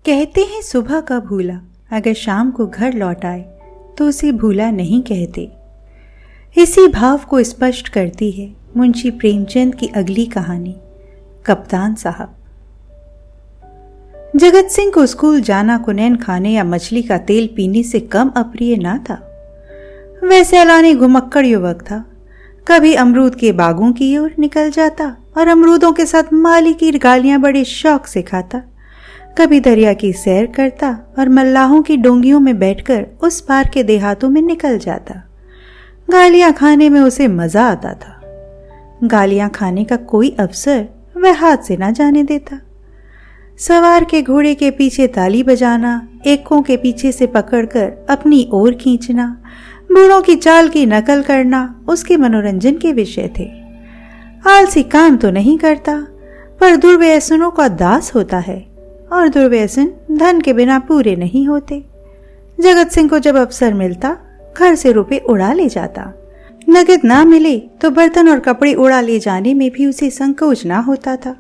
कहते हैं सुबह का भूला अगर शाम को घर लौट आए तो उसे भूला नहीं कहते। इसी भाव को स्पष्ट करती है मुंशी प्रेमचंद की अगली कहानी, कप्तान साहब। जगत सिंह को स्कूल जाना कुनैन खाने या मछली का तेल पीने से कम अप्रिय ना था। वह सैलानी घुमक्कड़ युवक था। कभी अमरूद के बागों की ओर निकल जाता और अमरूदों के साथ माली की गालियां बड़े शौक से खाता। कभी दरिया की सैर करता और मल्लाहों की डोंगियों में बैठकर उस पार के देहातों में निकल जाता। गालियां खाने में उसे मजा आता था। गालियां खाने का कोई अवसर वह हाथ से ना जाने देता। सवार के घोड़े के पीछे ताली बजाना, एकों के पीछे से पकड़कर अपनी ओर खींचना, बूढ़ों की चाल की नकल करना उसके मनोरंजन के विषय थे। आलसी काम तो नहीं करता, पर दुर्व्यसनों का दास होता है और दुर्व्यसन धन के बिना पूरे नहीं होते। जगत सिंह को जब अवसर मिलता घर से रुपए उड़ा ले जाता। नगद ना मिले तो बर्तन और कपड़े उड़ा ले जाने में भी उसे संकोच ना होता था।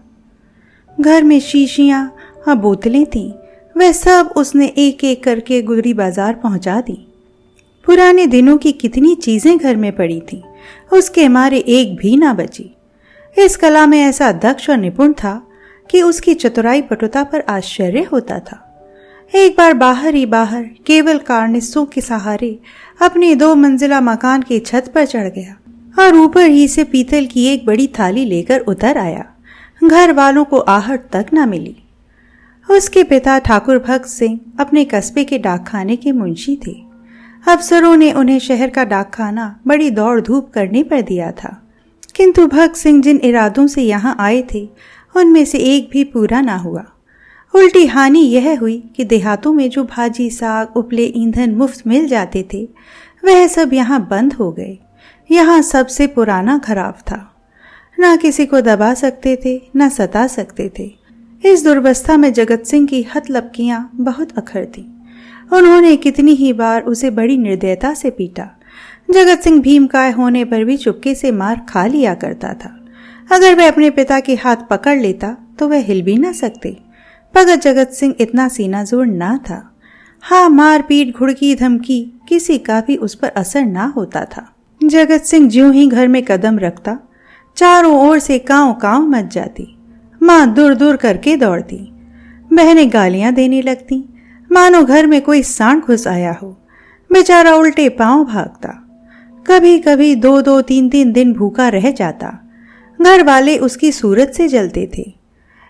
घर में शीशियां और बोतलें थीं, वह सब उसने एक एक करके गुदरी बाजार पहुंचा दी। पुराने दिनों की कितनी चीजें घर में पड़ी थीं, उसके मारे एक भी ना बची। इस कला में ऐसा दक्ष और निपुण था कि उसकी चतुराई पटुता पर आश्चर्य होता था। एक बार बाहर ही बाहर केवल कार्निसों के सहारे अपने 2 मंजिला मकान की छत पर चढ़ गया और ऊपर ही से पीतल की एक बड़ी थाली लेकर उतर आया। घर वालों को आहट तक न मिली। उसके पिता ठाकुर भक्त सिंह अपने कस्बे के डाकखाने के मुंशी थे। अफसरों ने उन्हें शहर का डाकखाना बड़ी दौड़ धूप करने पर दिया था, किंतु भक्त सिंह जिन इरादों से यहाँ आए थे उनमें से एक भी पूरा ना हुआ। उल्टी हानि यह हुई कि देहातों में जो भाजी साग उपले ईंधन मुफ्त मिल जाते थे वह सब यहाँ बंद हो गए। यहाँ सबसे पुराना खराब था, ना किसी को दबा सकते थे ना सता सकते थे। इस दुर्वस्था में जगत सिंह की हथलपकियां बहुत अखर थीं। उन्होंने कितनी ही बार उसे बड़ी निर्दयता से पीटा। जगत सिंह भीमकाय होने पर भी चुपके से मार खा लिया करता था। अगर वह अपने पिता के हाथ पकड़ लेता तो वह हिल भी ना सकते। भगत जगत सिंह इतना सीना जोर ना था। हाँ, मार पीट घुड़की धमकी किसी का भी उस पर असर ना होता था। जगत सिंह ज्यों ही घर में कदम रखता चारों ओर से कांव कांव मच जाती। माँ दूर दूर करके दौड़ती, बहनें गालियां देने लगती, मानो घर में कोई सांड घुस आया हो। बेचारा उल्टे पांव भागता। कभी कभी 2-2, 3-3 दिन भूखा रह जाता। घर वाले उसकी सूरत से जलते थे।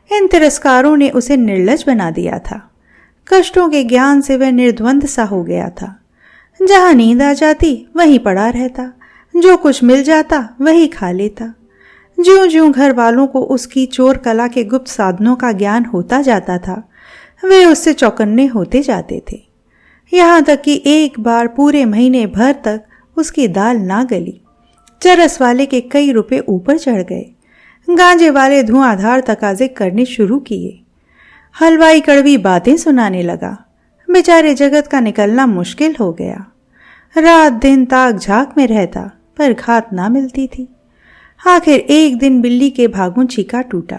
इन तिरस्कारों ने उसे निर्लज बना दिया था। कष्टों के ज्ञान से वह निर्द्वंद सा हो गया था। जहां नींद आ जाती वहीं पड़ा रहता, जो कुछ मिल जाता वही खा लेता। ज्यों ज्यों घर वालों को उसकी चोर कला के गुप्त साधनों का ज्ञान होता जाता था वे उससे चौकन्ने होते जाते थे। यहाँ तक कि एक बार पूरे महीने भर तक उसकी दाल ना गली। चरस वाले के कई रुपए ऊपर चढ़ गए। गांजे वाले धुआंधार तकाजे करने शुरू किए। हलवाई कड़वी बातें सुनाने लगा। बेचारे जगत का निकलना मुश्किल हो गया। रात दिन ताक झाक में रहता पर घात ना मिलती थी। आखिर एक दिन बिल्ली के भागों चीका टूटा।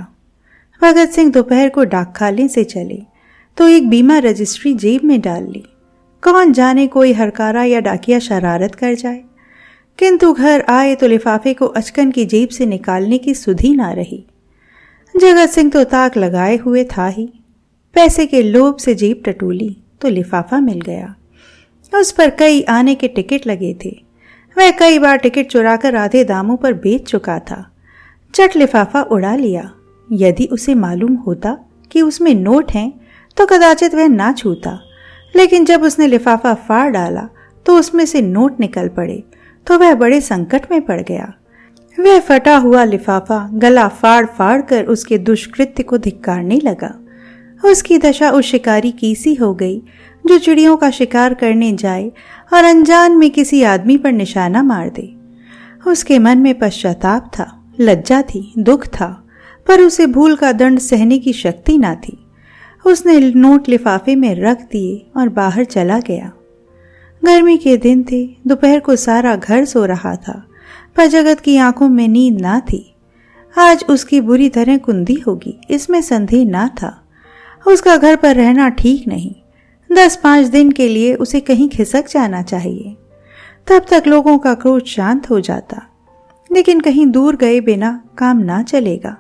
भगत सिंह दोपहर को डाकखाने से चले तो एक बीमा रजिस्ट्री जेब में डाल ली। कौन जाने कोई हरकारा या डाकिया शरारत कर जाए। किंतु घर आए तो लिफाफे को अचकन की जेब से निकालने की सुधि ना रही। जगत सिंह तो ताक लगाए हुए था ही। पैसे के लोभ से जेब टटोली तो लिफाफा मिल गया। उस पर कई आने के टिकट लगे थे। वह कई बार टिकट चुराकर आधे दामों पर बेच चुका था। चट लिफाफा उड़ा लिया। यदि उसे मालूम होता कि उसमें नोट हैं तो कदाचित वह ना छूता, लेकिन जब उसने लिफाफा फाड़ डाला तो उसमें से नोट निकल पड़े तो वह बड़े संकट में पड़ गया। वह फटा हुआ लिफाफा गला फाड़ फाड़ कर उसके दुष्कृत्य को धिक्कारने लगा। उसकी दशा उस शिकारी की सी हो गई जो चिड़ियों का शिकार करने जाए और अनजान में किसी आदमी पर निशाना मार दे। उसके मन में पश्चाताप था, लज्जा थी, दुख था, पर उसे भूल का दंड सहने की शक्ति ना थी। उसने नोट लिफाफे में रख दिए और बाहर चला गया। गर्मी के दिन थे। दोपहर को सारा घर सो रहा था, पर जगत की आंखों में नींद ना थी। आज उसकी बुरी तरह कुंदी होगी, इसमें संदेह ना था। उसका घर पर रहना ठीक नहीं। 10-5 दिन के लिए उसे कहीं खिसक जाना चाहिए, तब तक लोगों का क्रोध शांत हो जाता। लेकिन कहीं दूर गए बिना काम ना चलेगा।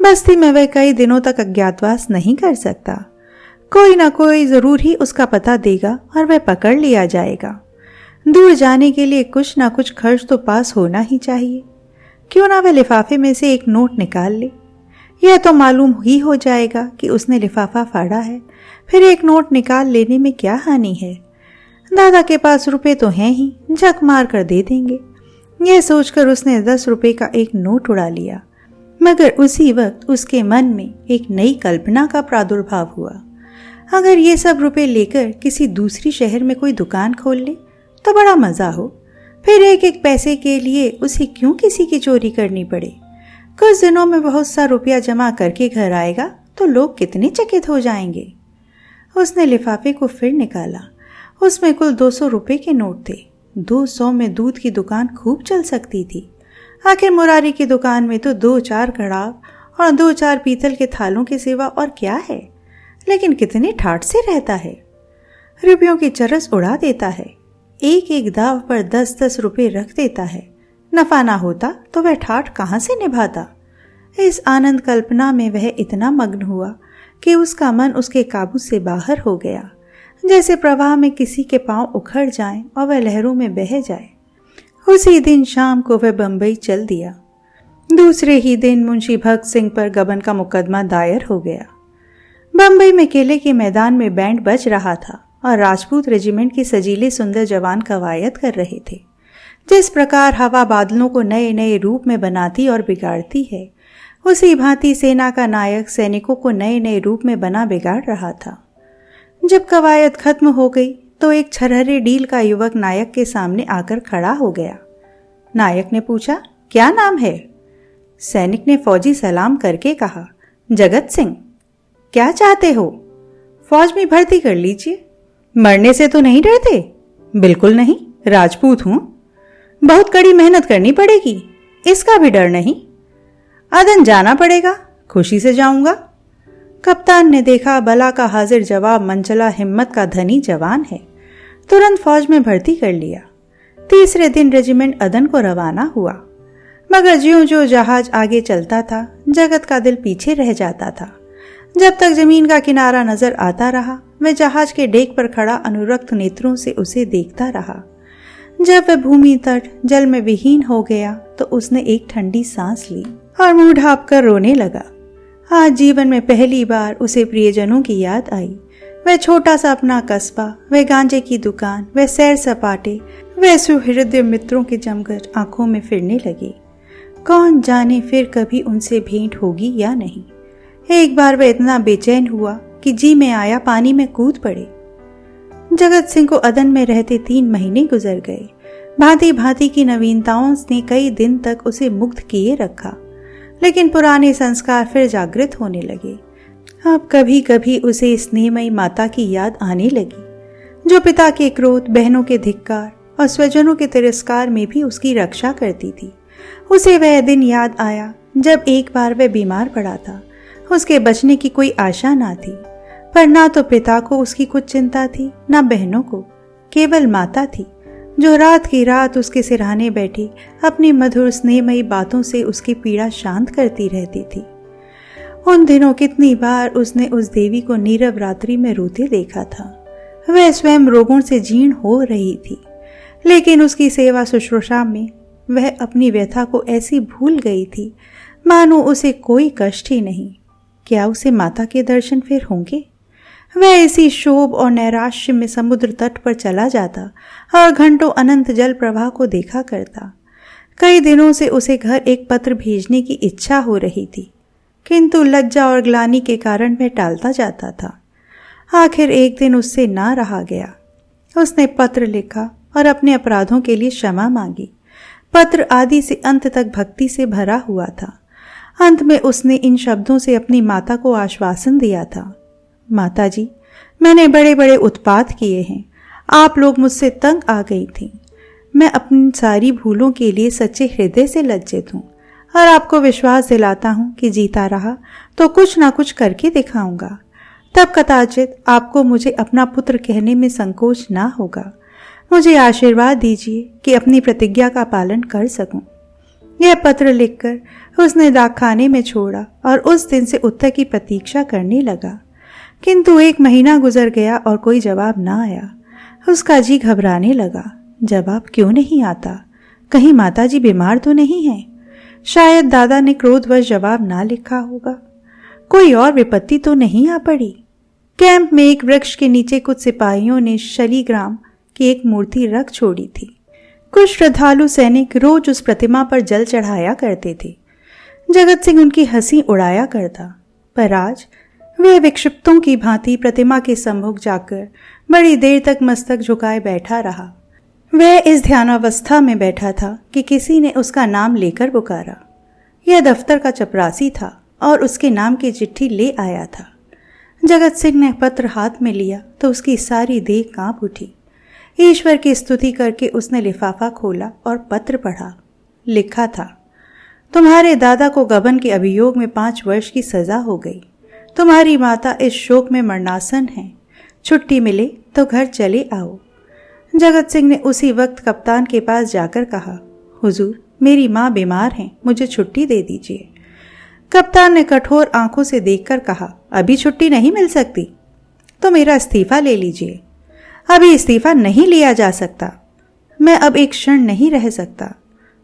बस्ती में वह कई दिनों तक अज्ञातवास नहीं कर सकता। कोई ना कोई जरूर ही उसका पता देगा और वह पकड़ लिया जाएगा। दूर जाने के लिए कुछ ना कुछ खर्च तो पास होना ही चाहिए। क्यों ना वह लिफाफे में से एक नोट निकाल ले। यह तो मालूम ही हो जाएगा कि उसने लिफाफा फाड़ा है, फिर एक नोट निकाल लेने में क्या हानि है। दादा के पास रुपए तो हैं ही, झक मार कर दे देंगे। यह सोचकर उसने 10 रुपए का एक नोट उड़ा लिया। मगर उसी वक्त उसके मन में एक नई कल्पना का प्रादुर्भाव हुआ। अगर ये सब रुपए लेकर किसी दूसरी शहर में कोई दुकान खोल ले तो बड़ा मजा हो। फिर एक एक पैसे के लिए उसे क्यों किसी की चोरी करनी पड़े। कुछ दिनों में बहुत सा रुपया जमा करके घर आएगा तो लोग कितने चकित हो जाएंगे। उसने लिफाफे को फिर निकाला। उसमें कुल 200 रुपए के नोट थे। 200 में दूध की दुकान खूब चल सकती थी। आखिर मुरारी की दुकान में तो 2-4 कड़ाव और 2-4 पीतल के थालों के सिवा और क्या है। लेकिन कितने ठाठ से रहता है। रुपयों की चरस उड़ा देता है। एक एक दाव पर 10-10 रुपए रख देता है। नफा ना होता तो वह ठाठ कहाँ से निभाता। इस आनंद कल्पना में वह इतना मग्न हुआ कि उसका मन उसके काबू से बाहर हो गया। जैसे प्रवाह में किसी के पांव उखड़ जाएं और वह लहरों में बह जाए। उसी दिन शाम को वह बंबई चल दिया। दूसरे ही दिन मुंशी भक्त सिंह पर गबन का मुकदमा दायर हो गया। बंबई में किले के मैदान में बैंड बज रहा था और राजपूत रेजिमेंट के सजीले सुंदर जवान कवायद कर रहे थे। जिस प्रकार हवा बादलों को नए नए रूप में बनाती और बिगाड़ती है, उसी भांति सेना का नायक सैनिकों को नए नए रूप में बना बिगाड़ रहा था। जब कवायद खत्म हो गई तो एक छरहरे डील का युवक नायक के सामने आकर खड़ा हो गया। नायक ने पूछा, क्या नाम है? सैनिक ने फौजी सलाम करके कहा, जगत सिंह। क्या चाहते हो? फौज में भर्ती कर लीजिए। मरने से तो नहीं डरते? बिल्कुल नहीं, राजपूत हूं। बहुत कड़ी मेहनत करनी पड़ेगी, इसका भी डर नहीं। अदन जाना पड़ेगा, खुशी से जाऊंगा। कप्तान ने देखा बला का हाजिर जवाब मंचला हिम्मत का धनी जवान है। तुरंत फौज में भर्ती कर लिया। तीसरे दिन रेजिमेंट अदन को रवाना हुआ। मगर ज्यों ज्यों जहाज आगे चलता था, जगत का दिल पीछे रह जाता था। जब तक जमीन का किनारा नजर आता रहा, वह जहाज के डेक पर खड़ा अनुरक्त नेत्रों से उसे देखता रहा। जब वह भूमि तट जल में विहीन हो गया तो उसने एक ठंडी सांस ली और मुंह ढाँप कर रोने लगा। आज जीवन में पहली बार उसे प्रियजनों की याद आई। वह छोटा सा अपना कस्बा, वह गांजे की दुकान, वह सैर सपाटे, वह सुहृदय मित्रों के जमकर आंखों में फिरने लगे। कौन जाने फिर कभी उनसे भेंट होगी या नहीं। एक बार वह इतना बेचैन हुआ कि जी में आया पानी में कूद पड़े। जगत सिंह को अदन में रहते 3 महीने गुजर गए। भांति भांति की नवीनताओं ने कई दिन तक उसे मुग्ध किए रखा। लेकिन पुराने संस्कार फिर जागृत होने लगे। अब कभी कभी उसे स्नेहमयी माता की याद आने लगी, जो पिता के क्रोध, बहनों के धिक्कार और स्वजनों के तिरस्कार में भी उसकी रक्षा करती थी। उसे वह दिन याद आया जब एक बार वह बीमार पड़ा था। उसके बचने की कोई आशा ना थी, पर ना तो पिता को उसकी कुछ चिंता थी, ना बहनों को। केवल माता थी, जो रात की रात उसके सिरहाने बैठी अपनी मधुर स्नेहमयी बातों से उसकी पीड़ा शांत करती रहती थी। उन दिनों कितनी बार उसने उस देवी को नीरव रात्रि में रोते देखा था। वह स्वयं रोगों से जीर्ण हो रही थी, लेकिन उसकी सेवा शुश्रूषा में वह अपनी व्यथा को ऐसी भूल गई थी मानो उसे कोई कष्ट ही नहीं। क्या उसे माता के दर्शन फिर होंगे? वह इसी शोभ और नैराश्य में समुद्र तट पर चला जाता और घंटों अनंत जल प्रवाह को देखा करता। कई दिनों से उसे घर एक पत्र भेजने की इच्छा हो रही थी, किंतु लज्जा और ग्लानि के कारण वह टालता जाता था। आखिर एक दिन उससे ना रहा गया। उसने पत्र लिखा और अपने अपराधों के लिए क्षमा मांगी। पत्र आदि से अंत तक भक्ति से भरा हुआ था। अंत में उसने इन शब्दों से अपनी माता को आश्वासन दिया था, माता जी, मैंने बड़े बड़े उत्पात किए हैं। आप लोग मुझसे तंग आ गई थीं। मैं अपनी सारी भूलों के लिए सच्चे हृदय से लज्जित हूँ और आपको विश्वास दिलाता हूँ कि जीता रहा तो कुछ ना कुछ करके दिखाऊंगा। तब कदाचित आपको मुझे अपना पुत्र कहने में संकोच ना होगा। मुझे आशीर्वाद दीजिए कि अपनी प्रतिज्ञा का पालन कर सकूं। यह पत्र लिखकर उसने डाकखाने में छोड़ा और उस दिन से उत्तर की प्रतीक्षा करने लगा। किंतु 1 महीना गुजर गया और कोई जवाब ना आया। उसका जी घबराने लगा। जवाब क्यों नहीं आता? कहीं माताजी बीमार तो नहीं है? शायद दादा ने क्रोधवश जवाब ना लिखा होगा। कोई और विपत्ति तो नहीं आ पड़ी? कैंप में एक वृक्ष के नीचे कुछ सिपाहियों ने शालिग्राम की एक मूर्ति रख छोड़ी थी। कुछ श्रद्धालु सैनिक रोज उस प्रतिमा पर जल चढ़ाया करते थे। जगत सिंह उनकी हंसी उड़ाया करता, पर आज वह विक्षिप्तों की भांति प्रतिमा के सम्मुख जाकर बड़ी देर तक मस्तक झुकाए बैठा रहा। वह इस ध्यानावस्था में बैठा था कि किसी ने उसका नाम लेकर पुकारा। यह दफ्तर का चपरासी था और उसके नाम की चिट्ठी ले आया था। जगत सिंह ने पत्र हाथ में लिया तो उसकी सारी देह कांप उठी। ईश्वर की स्तुति करके उसने लिफाफा खोला और पत्र पढ़ा। लिखा था, तुम्हारे दादा को गबन के अभियोग में 5 वर्ष की सजा हो गई। तुम्हारी माता इस शोक में मरणासन है। छुट्टी मिले तो घर चले आओ। जगत सिंह ने उसी वक्त कप्तान के पास जाकर कहा, हुजूर, मेरी माँ बीमार हैं, मुझे छुट्टी दे दीजिए। कप्तान ने कठोर आंखों से देखकर कहा, अभी छुट्टी नहीं मिल सकती, तो मेरा इस्तीफा ले लीजिए। अभी इस्तीफा नहीं लिया जा सकता। मैं अब एक क्षण नहीं रह सकता।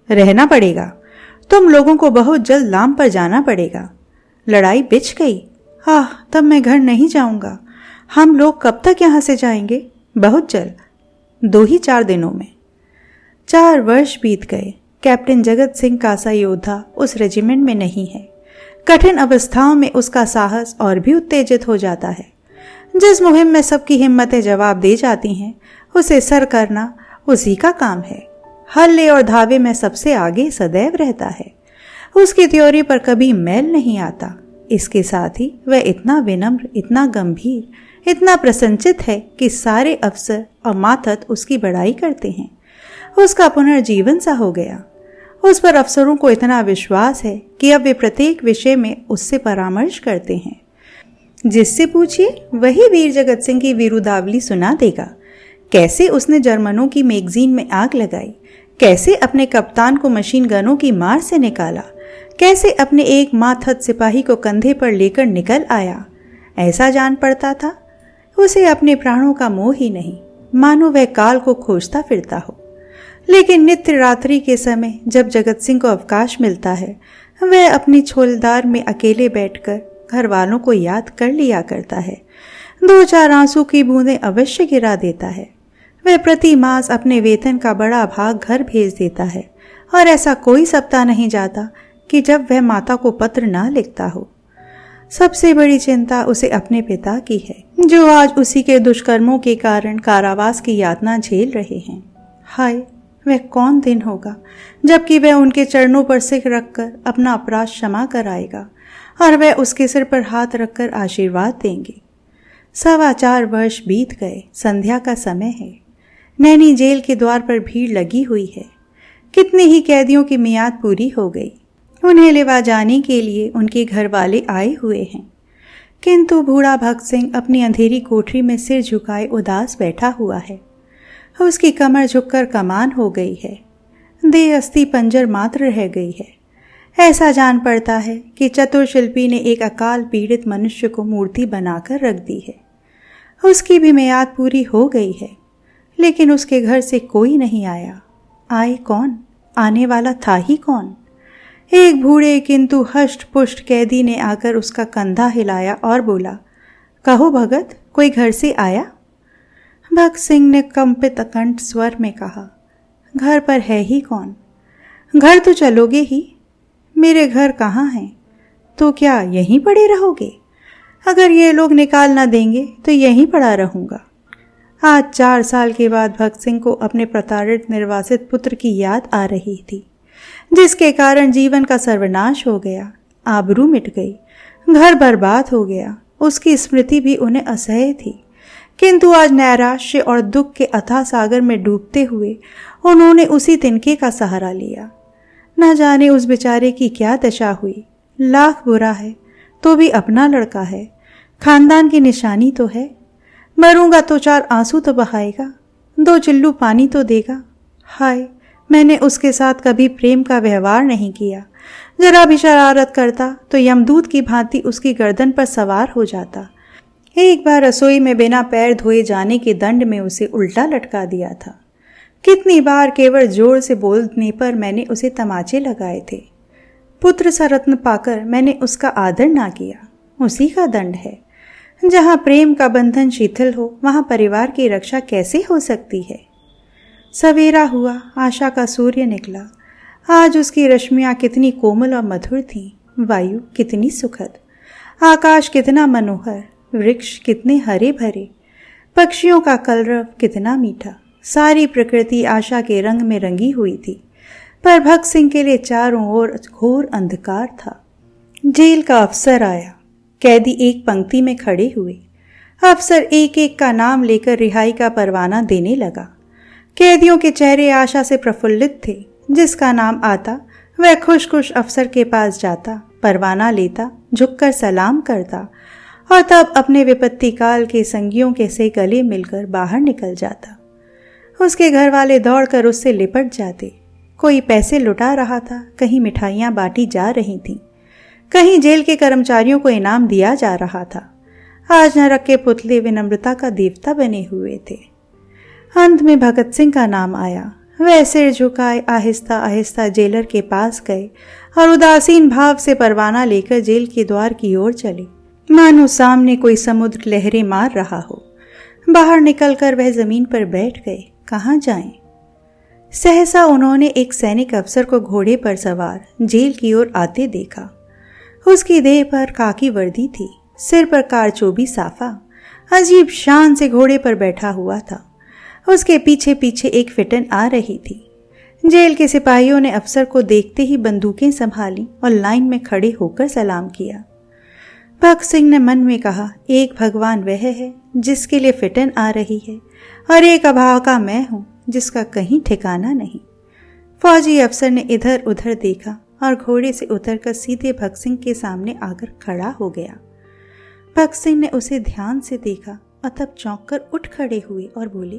रहना पड़ेगा। तुम लोगों को बहुत जल्द लाम पर जाना पड़ेगा। लड़ाई बिछ गई। तब मैं घर नहीं जाऊंगा। हम लोग कब तक यहां से जाएंगे? बहुत जल्द, 2 ही 4 दिनों में। 4 वर्ष बीत गए। कैप्टन जगत सिंह कासा योद्धा उस रेजिमेंट में नहीं है। कठिन अवस्थाओं में उसका साहस और भी उत्तेजित हो जाता है। जिस मुहिम में सबकी हिम्मतें जवाब दे जाती हैं, उसे सर करना उसी का काम है। हल्ले और धावे में सबसे आगे सदैव रहता है। उसकी त्योरी पर कभी मैल नहीं आता। इसके साथ ही वह इतना विनम्र, इतना गंभीर, इतना प्रसन्नचित है कि सारे अफसर और मातहत उसकी बड़ाई करते हैं। उसका पुनर्जीवन सा हो गया। उस पर अफसरों को इतना विश्वास है कि अब वे प्रत्येक विषय में उससे परामर्श करते हैं। जिससे पूछिए वही वीर जगत सिंह की वीरुदावली सुना देगा। कैसे उसने जर्मनों की मैगजीन में आग लगाई, कैसे अपने कप्तान को मशीन गनों की मार से निकाला, कैसे अपने एक मातहत सिपाही को कंधे पर लेकर निकल आया। ऐसा जान पड़ता था उसे अपने प्राणों का मोह ही नहीं, मानो वह काल को खोजता फिरता हो। लेकिन नित्य रात्रि के समय जब जगत सिंह को अवकाश मिलता है, वह अपनी छोलदार में अकेले बैठकर घर वालों को याद कर लिया करता है। 2-4 आंसू की बूंदें अवश्य गिरा देता है। वह प्रति मास अपने वेतन का बड़ा भाग घर भेज देता है और ऐसा कोई सप्ताह नहीं जाता कि जब वह माता को पत्र ना लिखता हो। सबसे बड़ी चिंता उसे अपने पिता की है, जो आज उसी के दुष्कर्मों के कारण कारावास की यातना झेल रहे हैं। हाय, वह कौन दिन होगा जबकि वह उनके चरणों पर सिर रखकर अपना अपराध क्षमा कराएगा और वह उसके सिर पर हाथ रखकर आशीर्वाद देंगे। 4.25 वर्ष बीत गए। संध्या का समय है। नैनी जेल के द्वार पर भीड़ लगी हुई है। कितने ही कैदियों की मियाद पूरी हो गई। उन्हें लेवा जाने के लिए उनके घर वाले आए हुए हैं, किंतु बूढ़ा भक्त सिंह अपनी अंधेरी कोठरी में सिर झुकाए उदास बैठा हुआ है। उसकी कमर झुककर कमान हो गई है। देह अस्थि पंजर मात्र रह गई है। ऐसा जान पड़ता है कि चतुर शिल्पी ने एक अकाल पीड़ित मनुष्य को मूर्ति बनाकर रख दी है। उसकी भी मियाद पूरी हो गई है, लेकिन उसके घर से कोई नहीं आया। आए कौन? आने वाला था ही कौन? एक बूढ़े किंतु हष्ट पुष्ट कैदी ने आकर उसका कंधा हिलाया और बोला, कहो भगत, कोई घर से आया? भक्त सिंह ने कंपित कंठ स्वर में कहा, घर पर है ही कौन? घर तो चलोगे ही। मेरे घर कहाँ हैं? तो क्या यहीं पड़े रहोगे? अगर ये लोग निकाल ना देंगे तो यहीं पड़ा रहूंगा। आज 4 साल के बाद भक्त सिंह को अपने प्रताड़ित निर्वासित पुत्र की याद आ रही थी, जिसके कारण जीवन का सर्वनाश हो गया, आबरू मिट गई, घर बर्बाद हो गया। उसकी स्मृति भी उन्हें असह्य थी, किंतु आज नैराश्य और दुख के अथाह सागर में डूबते हुए उन्होंने उसी तिनके का सहारा लिया। न जाने उस बेचारे की क्या दशा हुई। लाख बुरा है तो भी अपना लड़का है। खानदान की निशानी तो है। मरूंगा तो 4 आंसू तो बहाएगा, 2 चिल्लू पानी तो देगा। हाय, मैंने उसके साथ कभी प्रेम का व्यवहार नहीं किया। जरा भी शरारत करता तो यमदूत की भांति उसकी गर्दन पर सवार हो जाता। एक बार रसोई में बिना पैर धोए जाने के दंड में उसे उल्टा लटका दिया था। कितनी बार केवल जोर से बोलने पर मैंने उसे तमाचे लगाए थे। पुत्र सा रत्न पाकर मैंने उसका आदर ना किया, उसी का दंड है। जहां प्रेम का बंधन शिथिल हो वहां परिवार की रक्षा कैसे हो सकती है। सवेरा हुआ, आशा का सूर्य निकला। आज उसकी रश्मियां कितनी कोमल और मधुर थीं, वायु कितनी सुखद, आकाश कितना मनोहर, वृक्ष कितने हरे भरे, पक्षियों का कलरव कितना मीठा। सारी प्रकृति आशा के रंग में रंगी हुई थी, पर भक्त सिंह के लिए चारों ओर घोर अंधकार था। जेल का अफसर आया। कैदी एक पंक्ति में खड़े हुए। अफसर एक एक का नाम लेकर रिहाई का परवाना देने लगा। कैदियों के चेहरे आशा से प्रफुल्लित थे। जिसका नाम आता वह खुश खुश अफसर के पास जाता, परवाना लेता, झुककर सलाम करता और तब अपने विपत्ति काल के संगियों के से गले मिलकर बाहर निकल जाता। उसके घर वाले दौड़कर उससे लिपट जाते। कोई पैसे लुटा रहा था, कहीं मिठाइयाँ बांटी जा रही थीं, कहीं जेल के कर्मचारियों को इनाम दिया जा रहा था। आज नरक के पुतले विनम्रता का देवता बने हुए थे। अंत में भगत सिंह का नाम आया। वह सिर झुकाए आहिस्ता आहिस्ता जेलर के पास गए और उदासीन भाव से परवाना लेकर जेल के द्वार की ओर चले, मानो सामने कोई समुद्र लहरें मार रहा हो। बाहर निकलकर वह जमीन पर बैठ गए। कहाँ जाएं? सहसा उन्होंने एक सैनिक अफसर को घोड़े पर सवार जेल की ओर आते देखा। उसकी देह पर काकी वर्दी थी, सिर पर कारचोबी साफा, अजीब शान से घोड़े पर बैठा हुआ था। उसके पीछे पीछे एक फिटन आ रही थी। जेल के सिपाहियों ने अफसर को देखते ही बंदूकें संभाली और लाइन में खड़े होकर सलाम किया। भगत सिंह ने मन में कहा, एक भगवान वह है जिसके लिए फिटन आ रही है और एक अभागा मैं हूं जिसका कहीं ठिकाना नहीं। फौजी अफसर ने इधर उधर देखा और घोड़े से उतरकर सीधे भगत सिंह के सामने आकर खड़ा हो गया। भगत सिंह ने उसे ध्यान से देखा और तब चौंक कर उठ खड़े हुए और बोले,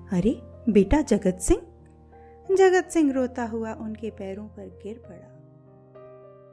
अरे बेटा जगत सिंह। जगत सिंह रोता हुआ उनके पैरों पर गिर पड़ा।